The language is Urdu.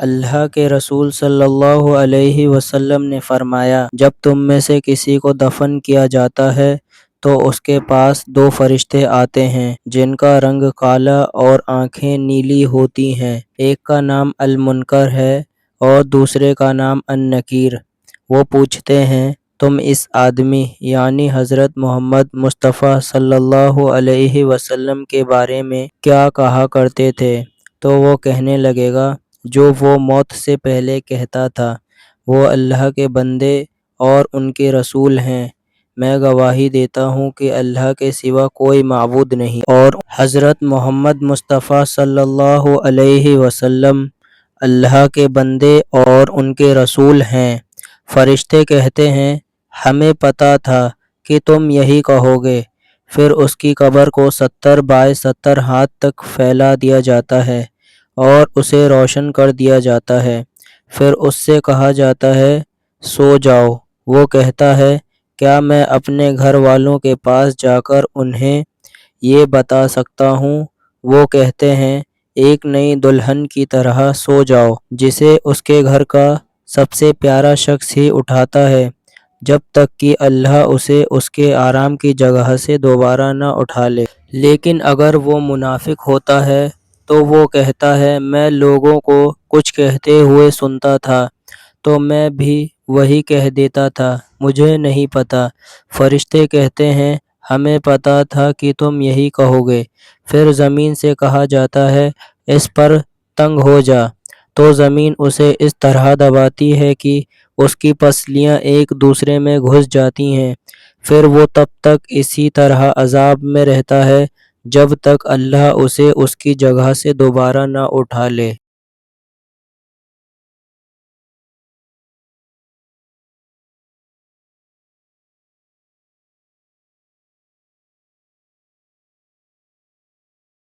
اللہ کے رسول صلی اللہ علیہ وسلم نے فرمایا، جب تم میں سے کسی کو دفن کیا جاتا ہے تو اس کے پاس دو فرشتے آتے ہیں جن کا رنگ کالا اور آنکھیں نیلی ہوتی ہیں۔ ایک کا نام المنکر ہے اور دوسرے کا نام النکیر۔ وہ پوچھتے ہیں، تم اس آدمی یعنی حضرت محمد مصطفیٰ صلی اللہ علیہ وسلم کے بارے میں کیا کہا کرتے تھے؟ تو وہ کہنے لگے گا، جو وہ موت سے پہلے کہتا تھا، وہ اللہ کے بندے اور ان کے رسول ہیں۔ میں گواہی دیتا ہوں کہ اللہ کے سوا کوئی معبود نہیں، اور حضرت محمد مصطفیٰ صلی اللہ علیہ وسلم اللہ کے بندے اور ان کے رسول ہیں۔ فرشتے کہتے ہیں، ہمیں پتہ تھا کہ تم یہی کہو گے۔ پھر اس کی قبر کو 70 بائے 70 ہاتھ تک پھیلا دیا جاتا ہے اور اسے روشن کر دیا جاتا ہے۔ پھر اس سے کہا جاتا ہے، سو جاؤ۔ وہ کہتا ہے، کیا میں اپنے گھر والوں کے پاس جا کر انہیں یہ بتا سکتا ہوں؟ وہ کہتے ہیں، ایک نئی دلہن کی طرح سو جاؤ، جسے اس کے گھر کا سب سے پیارا شخص ہی اٹھاتا ہے، جب تک کہ اللہ اسے اس کے آرام کی جگہ سے دوبارہ نہ اٹھا لے۔ لیکن اگر وہ منافق ہوتا ہے تو وہ کہتا ہے، میں لوگوں کو کچھ کہتے ہوئے سنتا تھا تو میں بھی وہی کہہ دیتا تھا، مجھے نہیں پتہ۔ فرشتے کہتے ہیں، ہمیں پتہ تھا کہ تم یہی کہو گے۔ پھر زمین سے کہا جاتا ہے، اس پر تنگ ہو جا، تو زمین اسے اس طرح دباتی ہے کہ اس کی پسلیاں ایک دوسرے میں گھس جاتی ہیں۔ پھر وہ تب تک اسی طرح عذاب میں رہتا ہے جب تک اللہ اسے اس کی جگہ سے دوبارہ نہ اٹھا لے۔